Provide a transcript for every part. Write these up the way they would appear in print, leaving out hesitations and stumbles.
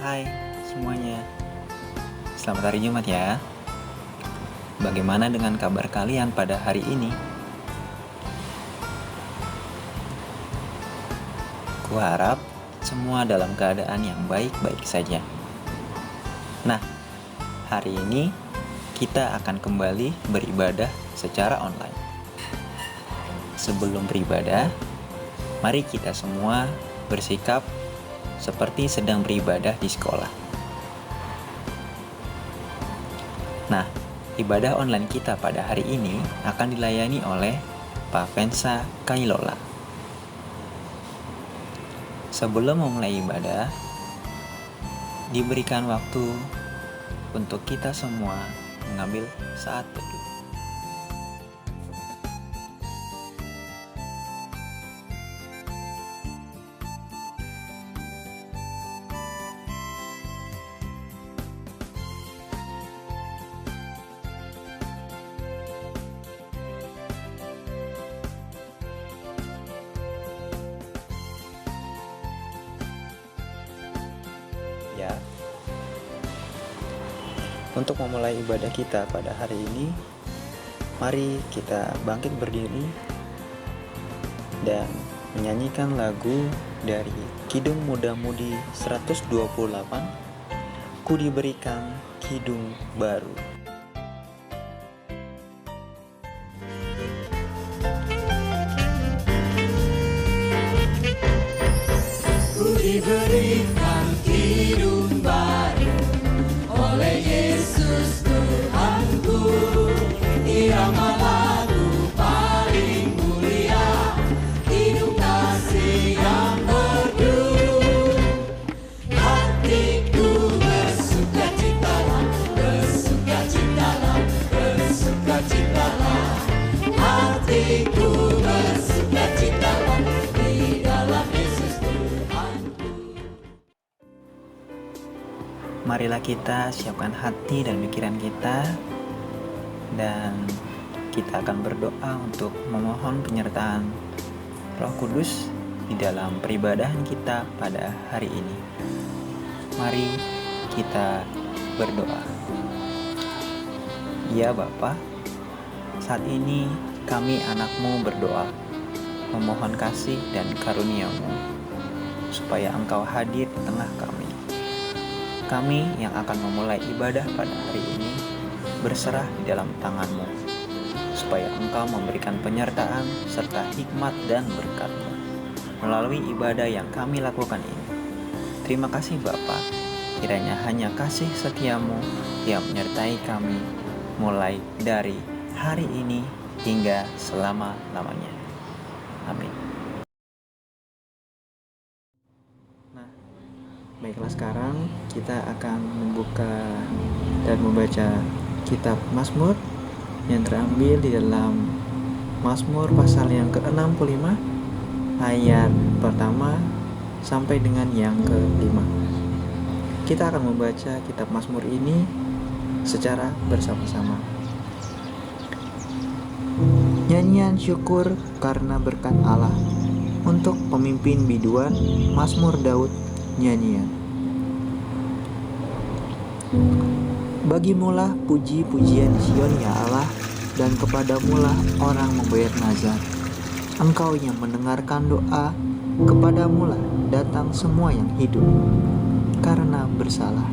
Hai semuanya, selamat hari Jumat ya. Bagaimana dengan kabar kalian pada hari ini? Kuharap semua dalam keadaan yang baik-baik saja. Nah, hari ini kita akan kembali beribadah secara online. Sebelum beribadah, mari kita semua bersikap seperti sedang beribadah di sekolah. Nah, ibadah online kita pada hari ini akan dilayani oleh Pak Pensa Kailola. Sebelum memulai ibadah, diberikan waktu untuk kita semua mengambil saat teduh. Ya. Untuk memulai ibadah kita pada hari ini, mari kita bangkit berdiri dan menyanyikan lagu dari Kidung Muda Mudi 128, Ku Diberikan Kidung Baru. Ku diberikan hidung baru oleh Yesus Tuhanku, irama lagu paling mulia, hidup kasih yang merdu. Hatiku bersukacitalah, bersukacitalah, bersukacitalah. Hatiku bersukacitalah di dalam Yesus Tuhanku. Marilah kita siapkan hati dan pikiran kita, dan kita akan berdoa untuk memohon penyertaan Roh Kudus di dalam peribadahan kita pada hari ini. Mari kita berdoa. Ya Bapa, saat ini kami anak-Mu berdoa, memohon kasih dan karunia-Mu, supaya Engkau hadir di tengah kami. Kami yang akan memulai ibadah pada hari ini berserah di dalam tangan-Mu, supaya Engkau memberikan penyertaan serta hikmat dan berkat-Mu melalui ibadah yang kami lakukan ini. Terima kasih Bapa, kiranya hanya kasih setia-Mu yang menyertai kami mulai dari hari ini hingga selama-lamanya. Amin. Baiklah, sekarang kita akan membuka dan membaca kitab Mazmur yang terambil di dalam Mazmur pasal yang ke-65 ayat pertama sampai dengan yang ke-5. Kita akan membaca kitab Mazmur ini secara bersama-sama. Nyanyian syukur karena berkat Allah untuk pemimpin biduan, Mazmur Daud. Nyanyian. Bagimulah puji-pujian di Sion ya Allah, dan kepadamulah orang membayar nazar. Engkau yang mendengarkan doa, kepadamulah datang semua yang hidup karena bersalah.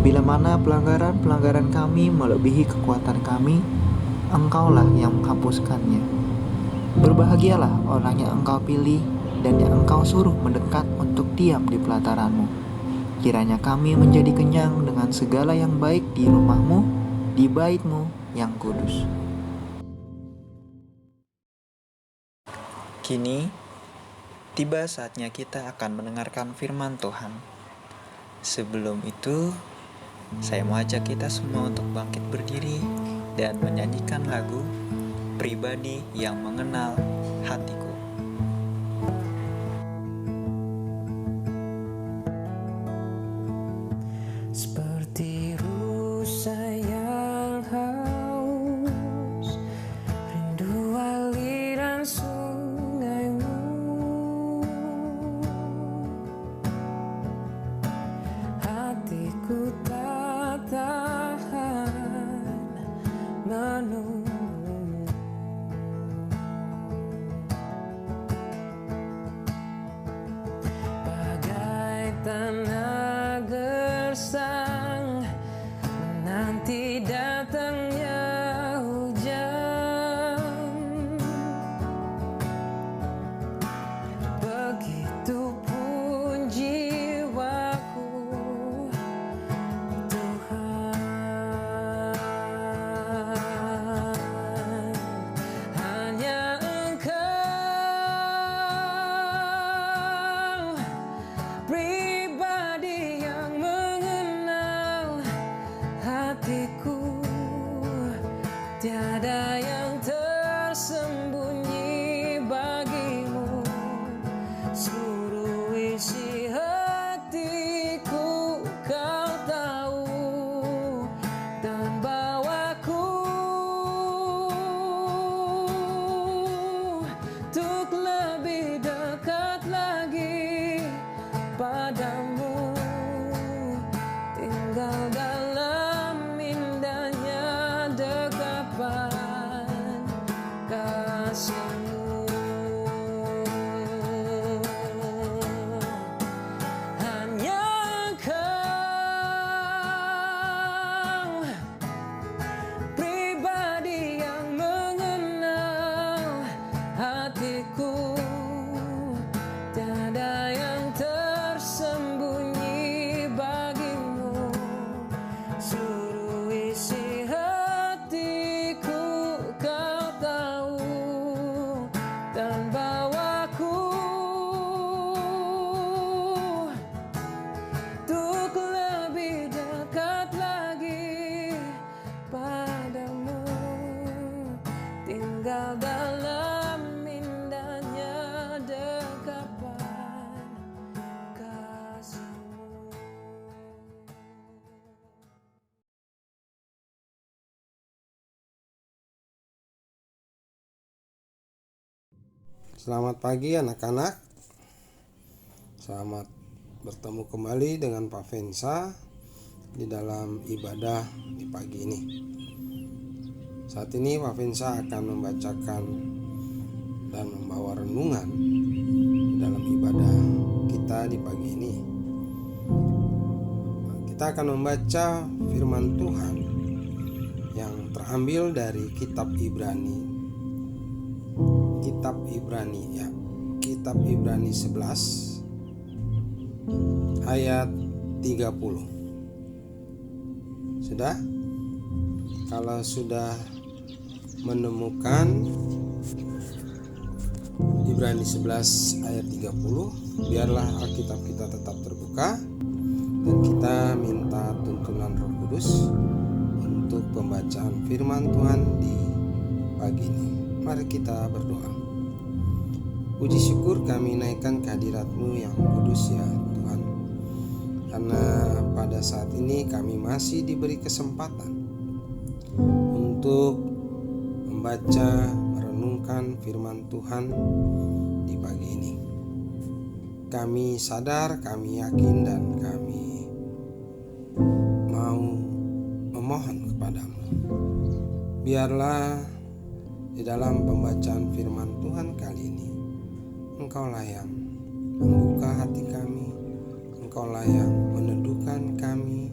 Bila mana pelanggaran-pelanggaran kami melebihi kekuatan kami, Engkaulah yang menghapuskannya. Berbahagialah orang yang Engkau pilih dan yang Engkau suruh mendekat untuk diam di pelataran-Mu. Kiranya kami menjadi kenyang dengan segala yang baik di rumah-Mu, di bait-Mu yang kudus. Kini, tiba saatnya kita akan mendengarkan firman Tuhan. Sebelum itu, saya mau ajak kita semua untuk bangkit berdiri dan menyanyikan lagu Pribadi yang Mengenal Hatiku. Seperti rusa yang haus, rindu aliran sungai-Mu. Selamat pagi anak-anak. Selamat bertemu kembali dengan Pak Vensa di dalam ibadah di pagi ini. Saat ini Pak Vensa akan membacakan dan membawa renungan di dalam ibadah kita di pagi ini. Kita akan membaca firman Tuhan yang terambil dari kitab Ibrani. Kitab Ibrani 11 ayat 30. Sudah? Kalau sudah menemukan Ibrani 11 ayat 30, biarlah Alkitab kita tetap terbuka dan kita minta tuntunan Roh Kudus untuk pembacaan firman Tuhan di pagi ini. Mari kita berdoa. Puji syukur kami naikkan kehadirat-Mu yang kudus ya Tuhan. Karena pada saat ini kami masih diberi kesempatan untuk membaca, merenungkan firman Tuhan di pagi ini. Kami sadar, kami yakin, dan kami mau memohon kepadamu. Biarlah di dalam pembacaan firman Tuhan kali ini Engkaulah yang membuka hati kami, Engkaulah yang meneduhkan kami,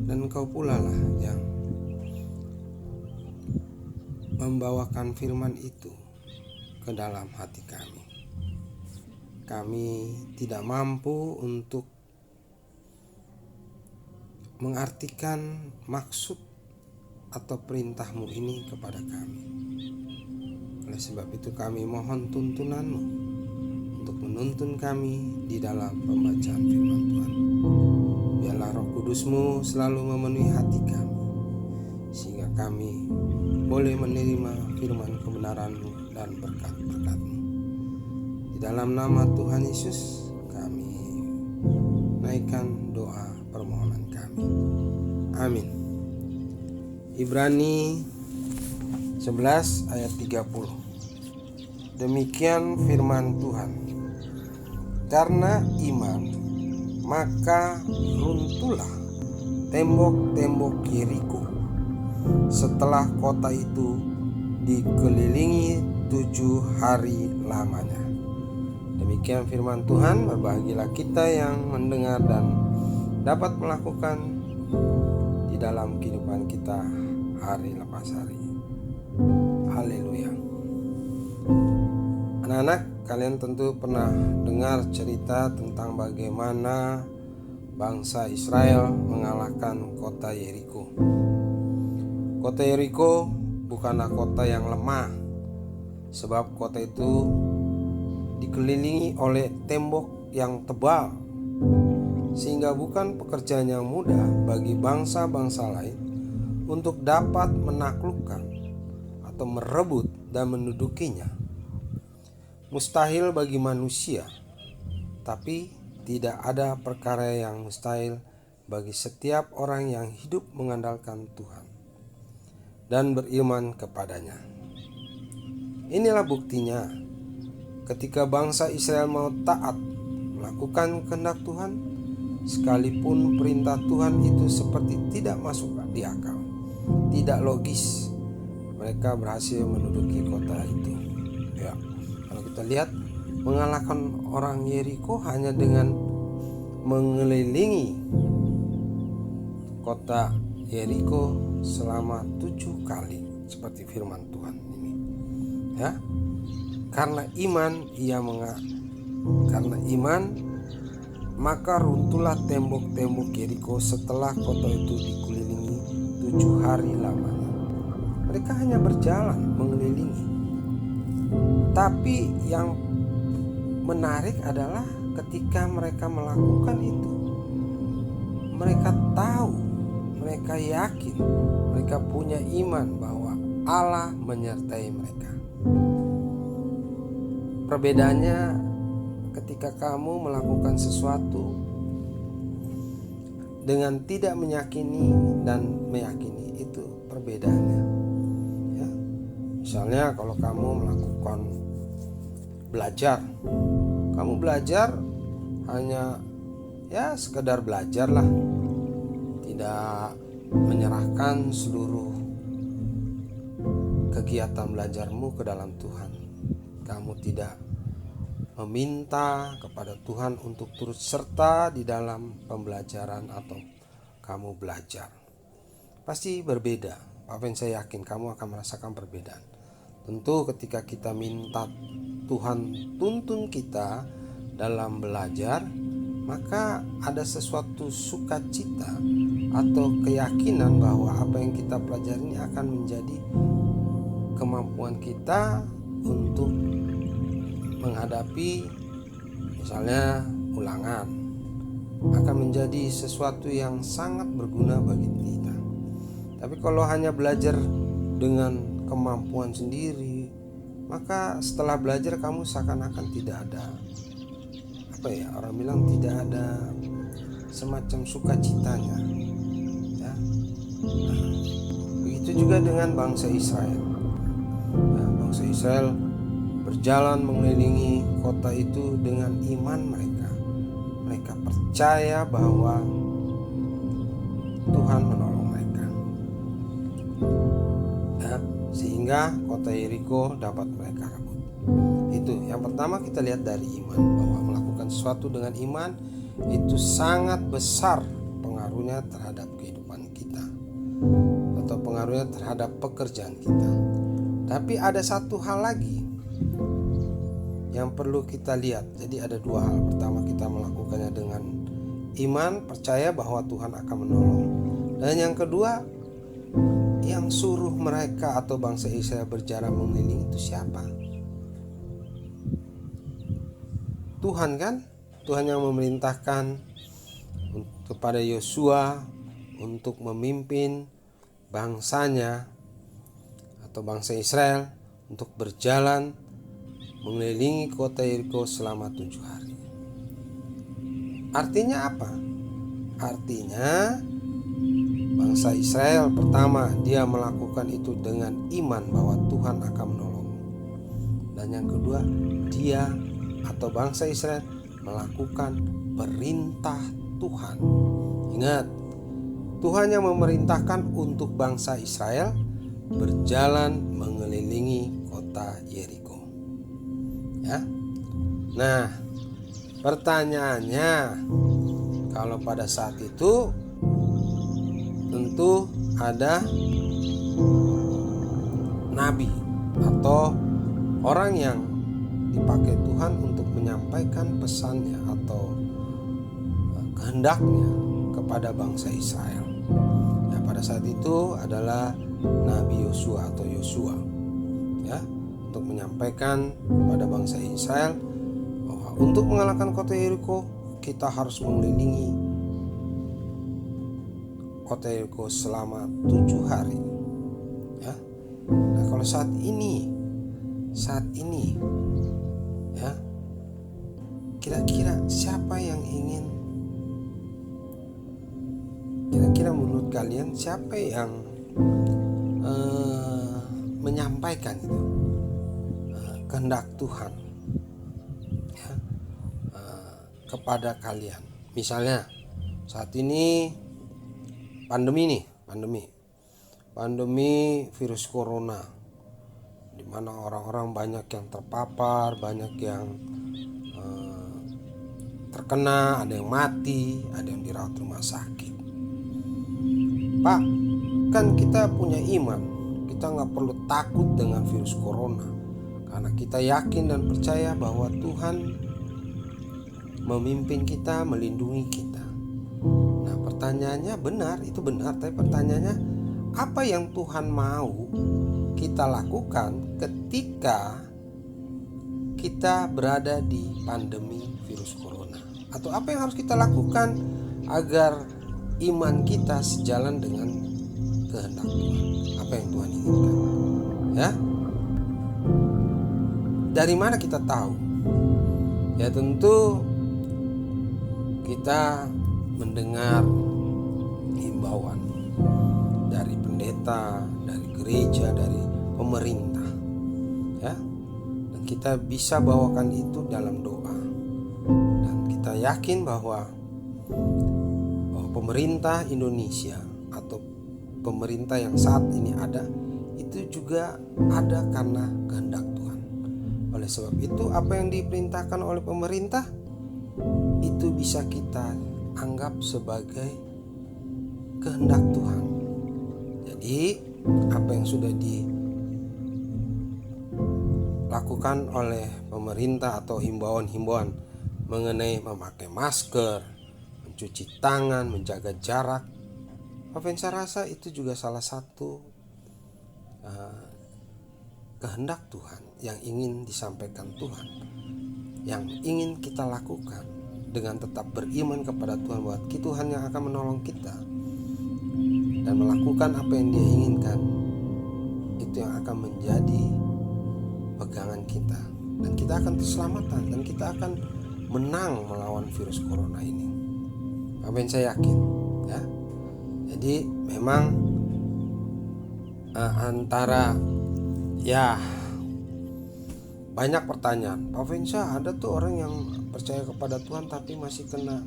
dan Engkau pula lah yang membawakan firman itu ke dalam hati kami. Kami tidak mampu untuk mengartikan maksud atau perintah-Mu ini kepada kami. Oleh sebab itu kami mohon tuntunan-Mu untuk menuntun kami di dalam pembacaan firman Tuhan. Biarlah Roh Kudus-Mu selalu memenuhi hati kami, sehingga kami boleh menerima firman kebenaran-Mu dan berkat-berkat-Mu. Di dalam nama Tuhan Yesus kami naikkan doa permohonan kami. Amin. Ibrani 11 ayat 30. Demikian firman Tuhan. Karena iman, maka runtuhlah tembok-tembok Yeriko setelah kota itu dikelilingi 7 hari lamanya. Demikian firman Tuhan. Berbahagialah kita yang mendengar dan dapat melakukan di dalam kehidupan kita hari lepas hari. Haleluya. Anak-anak, kalian tentu pernah dengar cerita tentang bagaimana bangsa Israel mengalahkan kota Yeriko. Kota Yeriko bukanlah kota yang lemah, sebab kota itu dikelilingi oleh tembok yang tebal, sehingga bukan pekerjaan yang mudah bagi bangsa-bangsa lain untuk dapat menaklukkan atau merebut dan mendudukinya. Mustahil bagi manusia, tapi tidak ada perkara yang mustahil bagi setiap orang yang hidup mengandalkan Tuhan dan beriman kepadanya. Inilah buktinya, ketika bangsa Israel mau taat melakukan kehendak Tuhan, sekalipun perintah Tuhan itu seperti tidak masuk di akal, tidak logis, mereka berhasil menduduki kota itu. Ya, kalau kita lihat, mengalahkan orang Yeriko hanya dengan mengelilingi kota Yeriko selama 7 kali, seperti firman Tuhan ini. Ya, karena iman maka runtuhlah tembok-tembok Yeriko setelah kota itu dikelilingi 7 hari lamanya. Mereka hanya berjalan mengelilingi. Tapi yang menarik adalah ketika mereka melakukan itu, mereka tahu, mereka yakin, mereka punya iman bahwa Allah menyertai mereka. Perbedaannya ketika kamu melakukan sesuatu dengan tidak meyakini dan meyakini, itu perbedaannya. Ya. Misalnya kalau kamu melakukan belajar. Kamu belajar hanya ya sekedar belajar lah, tidak menyerahkan seluruh kegiatan belajarmu ke dalam Tuhan. Kamu tidak meminta kepada Tuhan untuk turut serta di dalam pembelajaran atau kamu belajar. Pasti berbeda. Apa yang saya yakin kamu akan merasakan perbedaan. Tentu ketika kita minta Tuhan tuntun kita dalam belajar, maka ada sesuatu sukacita atau keyakinan bahwa apa yang kita pelajari ini akan menjadi kemampuan kita untuk menghadapi misalnya ulangan, akan menjadi sesuatu yang sangat berguna bagi kita. Tapi kalau hanya belajar dengan kemampuan sendiri, maka setelah belajar kamu seakan-akan tidak ada orang bilang tidak ada semacam sukacitanya ya. Nah, begitu juga dengan bangsa Israel ya, bangsa Israel berjalan mengelilingi kota itu dengan iman mereka percaya bahwa Tuhan menolong mereka ya, sehingga kota Yeriko dapat mereka rebut. Itu yang pertama, kita lihat dari iman, bahwa melakukan sesuatu dengan iman itu sangat besar pengaruhnya terhadap kehidupan kita atau pengaruhnya terhadap pekerjaan kita. Tapi ada satu hal lagi yang perlu kita lihat. Jadi ada dua hal. Pertama, kita melakukannya dengan iman, percaya bahwa Tuhan akan menolong. Dan yang kedua, yang suruh mereka atau bangsa Israel berjalan mengelilingi itu siapa? Tuhan kan? Tuhan yang memerintahkan kepada Yosua untuk memimpin bangsanya atau bangsa Israel untuk berjalan mengelilingi kota Yeriko selama 7 hari. Artinya apa? Artinya bangsa Israel pertama, dia melakukan itu dengan iman bahwa Tuhan akan menolong. Dan yang kedua, dia atau bangsa Israel melakukan perintah Tuhan. Ingat, Tuhan yang memerintahkan untuk bangsa Israel berjalan mengelilingi kota Yeriko. Ya. Nah, pertanyaannya, kalau pada saat itu tentu ada nabi atau orang yang dipakai Tuhan untuk menyampaikan pesannya atau kehendaknya kepada bangsa Israel. Nah, pada saat itu adalah Nabi Yosua atau Yosua, ya, untuk menyampaikan kepada bangsa Israel bahwa untuk mengalahkan kota Yeriko kita harus mengelilingi kota Yeriko selama 7 hari. Ya. Nah, kalau saat ini ya, kira-kira siapa yang ingin, kira-kira menurut kalian siapa yang menyampaikan itu kehendak Tuhan ya, kepada kalian? Misalnya saat ini pandemi virus corona, di mana orang-orang banyak yang terpapar, banyak yang terkena, ada yang mati, ada yang dirawat rumah sakit. Pak, kan kita punya iman, kita nggak perlu takut dengan virus corona, karena kita yakin dan percaya bahwa Tuhan memimpin kita, melindungi kita. Nah, pertanyaannya benar, itu benar, tapi pertanyaannya apa yang Tuhan mau kita lakukan ketika kita berada di pandemi virus corona? Atau apa yang harus kita lakukan agar iman kita sejalan dengan kehendak Tuhan? Apa yang Tuhan inginkan? Ya. Dari mana kita tahu? Ya, tentu kita mendengar himbauan dari pendeta, dari gereja, dari pemerintah, ya. Dan kita bisa bawakan itu dalam doa. Dan kita yakin bahwa pemerintah Indonesia atau pemerintah yang saat ini ada itu juga ada karena kehendak Tuhan. Oleh sebab itu, apa yang diperintahkan oleh pemerintah itu bisa kita anggap sebagai kehendak Tuhan. Jadi apa yang sudah dilakukan oleh pemerintah atau himbauan-himbauan mengenai memakai masker, mencuci tangan, menjaga jarak, saya rasa itu juga salah satu kehendak Tuhan yang ingin disampaikan Tuhan, yang ingin kita lakukan dengan tetap beriman kepada Tuhan bahwa Tuhan yang akan menolong kita dan melakukan apa yang Dia inginkan. Itu yang akan menjadi pegangan kita, dan kita akan keselamatan, dan kita akan menang melawan virus corona ini. Apa yang saya yakin, ya. Jadi memang antara banyak pertanyaan. Pak Vensa, ada tuh orang yang percaya kepada Tuhan tapi masih kena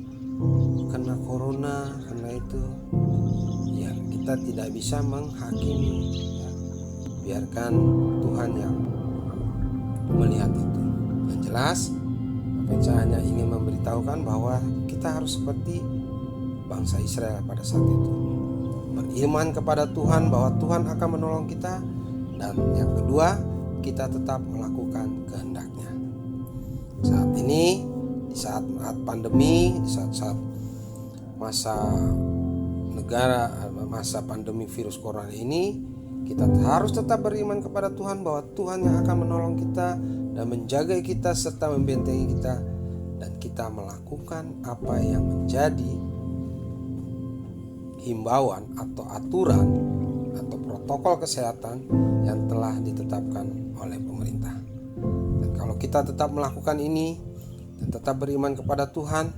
corona, kena itu. Ya, kita tidak bisa menghakimi, ya. Biarkan Tuhan yang melihat itu. Yang jelas, Pak Vensa hanya ingin memberitahukan bahwa kita harus seperti bangsa Israel pada saat itu, beriman kepada Tuhan bahwa Tuhan akan menolong kita. Dan yang kedua, kita tetap melakukan kehendak-Nya. Saat ini, di saat pandemi, di saat masa pandemi virus corona ini, kita harus tetap beriman kepada Tuhan bahwa Tuhan yang akan menolong kita dan menjaga kita serta membentengi kita, dan kita melakukan apa yang menjadi himbauan atau aturan atau protokol kesehatan yang telah ditetapkan oleh pemerintah. Dan kalau kita tetap melakukan ini dan tetap beriman kepada Tuhan,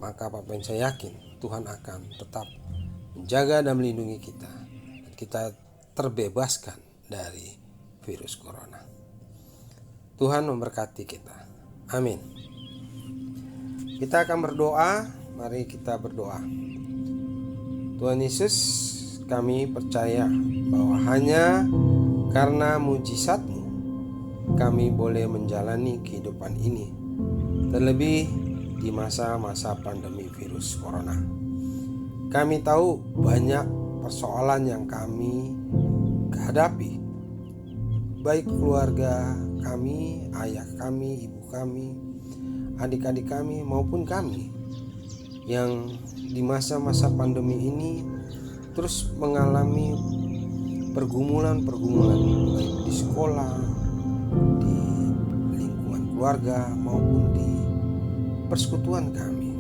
maka Pak Ben, saya yakin Tuhan akan tetap menjaga dan melindungi kita, dan kita terbebaskan dari virus corona. Tuhan memberkati kita. Amin. Kita akan berdoa. Mari kita berdoa. Tuhan Yesus, kami percaya bahwa hanya karena mujizat-Mu kami boleh menjalani kehidupan ini, terlebih di masa-masa pandemi virus corona. Kami tahu banyak persoalan yang kami hadapi, baik keluarga kami, ayah kami, ibu kami, adik-adik kami, maupun kami yang di masa-masa pandemi ini terus mengalami pergumulan-pergumulan, baik di sekolah, di lingkungan keluarga, maupun di persekutuan kami.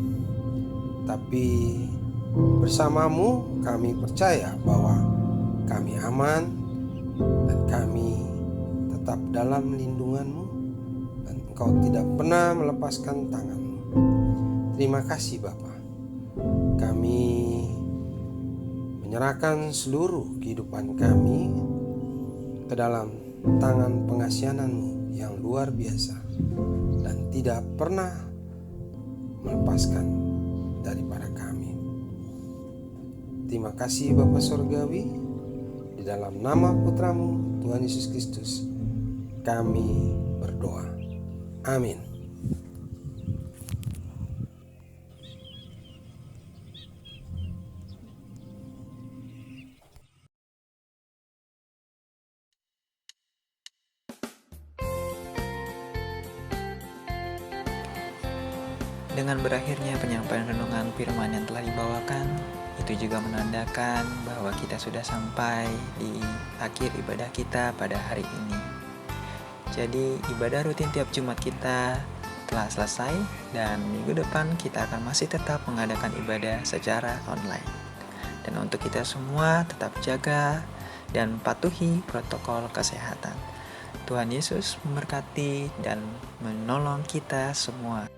Tapi bersama-Mu kami percaya bahwa kami aman dan kami tetap dalam lindungan-Mu, dan Engkau tidak pernah melepaskan tangan-Mu. Terima kasih Bapa. Kami menyerahkan seluruh kehidupan kami ke dalam tangan pengasihan-Mu yang luar biasa dan tidak pernah melepaskan daripada kami. Terima kasih Bapa Surgawi, di dalam nama Putra-Mu Tuhan Yesus Kristus kami berdoa. Amin. Dengan berakhirnya penyampaian renungan firman yang telah dibawakan, itu juga menandakan bahwa kita sudah sampai di akhir ibadah kita pada hari ini. Jadi ibadah rutin tiap Jumat kita telah selesai, dan minggu depan kita akan masih tetap mengadakan ibadah secara online. Dan untuk kita semua tetap jaga dan patuhi protokol kesehatan. Tuhan Yesus memberkati dan menolong kita semua.